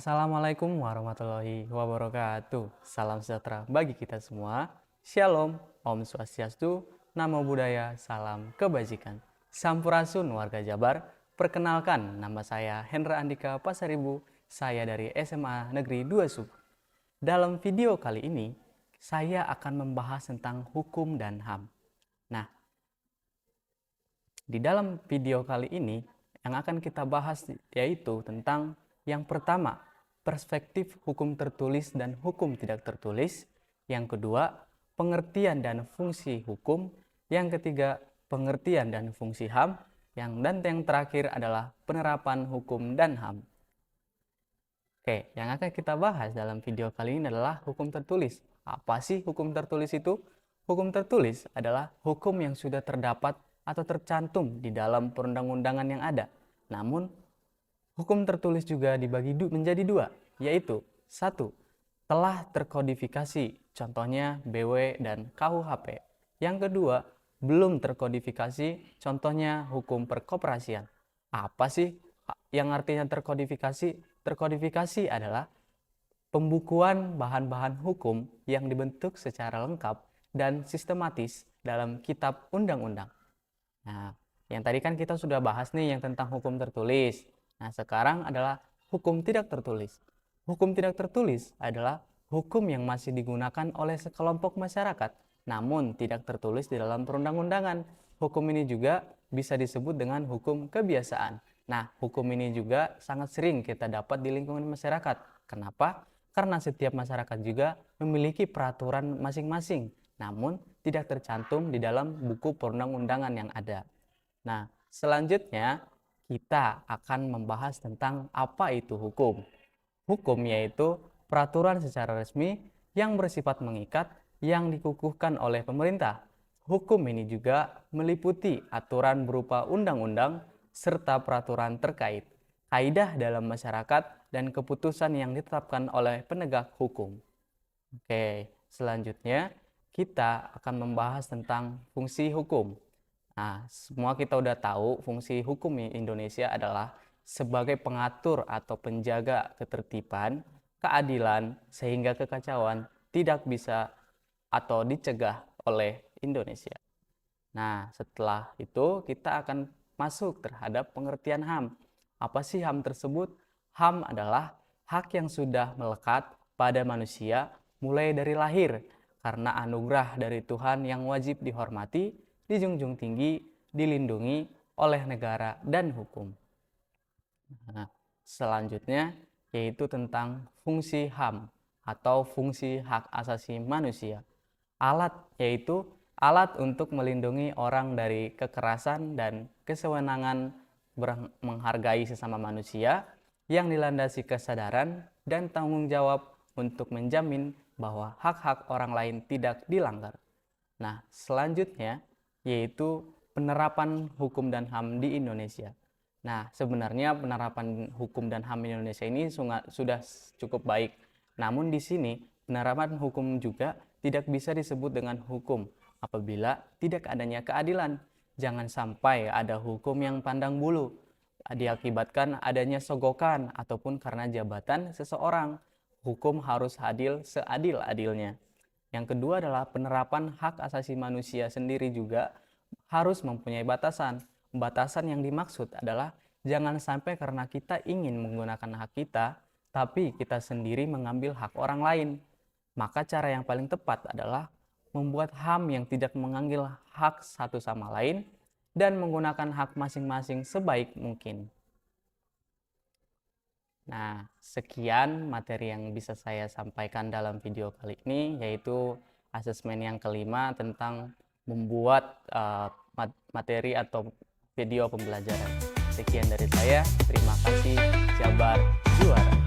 Assalamualaikum warahmatullahi wabarakatuh. Salam sejahtera bagi kita semua. Shalom, Om Swastiastu, Namo Buddhaya, salam kebajikan. Sampurasun warga Jabar. Perkenalkan, nama saya Hendra Andika Pasaribu. Saya dari SMA Negeri 2 Sub. Dalam video kali ini, saya akan membahas tentang hukum dan HAM. Nah, di dalam video kali ini, yang akan kita bahas yaitu tentang yang pertama, perspektif hukum tertulis dan hukum tidak tertulis. Yang kedua, pengertian dan fungsi hukum. Yang ketiga, pengertian dan fungsi HAM. Dan yang terakhir adalah penerapan hukum dan HAM. Oke, yang akan kita bahas dalam video kali ini adalah hukum tertulis. Apa sih hukum tertulis itu? Hukum tertulis adalah hukum yang sudah terdapat atau tercantum di dalam perundang-undangan yang ada. Namun, hukum tertulis juga dibagi menjadi dua, yaitu satu, telah terkodifikasi, contohnya BW dan KUHP. Yang kedua, belum terkodifikasi, contohnya hukum perkoperasian. Apa sih yang artinya terkodifikasi? Terkodifikasi adalah pembukuan bahan-bahan hukum yang dibentuk secara lengkap dan sistematis dalam kitab undang-undang. Nah, yang tadi kan kita sudah bahas nih yang tentang hukum tertulis. Nah, sekarang adalah hukum tidak tertulis. Hukum tidak tertulis adalah hukum yang masih digunakan oleh sekelompok masyarakat, namun tidak tertulis di dalam perundang-undangan. Hukum ini juga bisa disebut dengan hukum kebiasaan. Nah, hukum ini juga sangat sering kita dapat di lingkungan masyarakat. Kenapa? Karena setiap masyarakat juga memiliki peraturan masing-masing, namun tidak tercantum di dalam buku perundang-undangan yang ada. Nah, selanjutnya kita akan membahas tentang apa itu hukum. Hukum yaitu peraturan secara resmi yang bersifat mengikat yang dikukuhkan oleh pemerintah. Hukum ini juga meliputi aturan berupa undang-undang serta peraturan terkait, kaidah dalam masyarakat, dan keputusan yang ditetapkan oleh penegak hukum. Oke, selanjutnya kita akan membahas tentang fungsi hukum. Nah, semua kita udah tahu fungsi hukum di Indonesia adalah sebagai pengatur atau penjaga ketertiban, keadilan, sehingga kekacauan tidak bisa atau dicegah oleh Indonesia. Nah, setelah itu kita akan masuk terhadap pengertian HAM. Apa sih HAM tersebut? HAM adalah hak yang sudah melekat pada manusia mulai dari lahir karena anugerah dari Tuhan yang wajib dihormati, dijunjung tinggi, dilindungi oleh negara dan hukum. Nah, selanjutnya yaitu tentang fungsi HAM atau fungsi hak asasi manusia. Alat yaitu alat untuk melindungi orang dari kekerasan dan kesewenangan menghargai sesama manusia yang dilandasi kesadaran dan tanggung jawab untuk menjamin bahwa hak-hak orang lain tidak dilanggar. Nah, selanjutnya yaitu penerapan hukum dan HAM di Indonesia. Nah, sebenarnya penerapan hukum dan HAM di Indonesia ini sudah cukup baik. Namun di sini penerapan hukum juga tidak bisa disebut dengan hukum apabila tidak adanya keadilan. Jangan sampai ada hukum yang pandang bulu, diakibatkan adanya sogokan ataupun karena jabatan seseorang. Hukum harus adil seadil-adilnya. Yang kedua adalah penerapan hak asasi manusia sendiri juga harus mempunyai batasan. Batasan yang dimaksud adalah jangan sampai karena kita ingin menggunakan hak kita, tapi kita sendiri mengambil hak orang lain. Maka cara yang paling tepat adalah membuat HAM yang tidak mengambil hak satu sama lain dan menggunakan hak masing-masing sebaik mungkin. Nah, sekian materi yang bisa saya sampaikan dalam video kali ini, yaitu asesmen yang kelima tentang membuat materi atau video pembelajaran. Sekian dari saya, terima kasih, Jabar juara.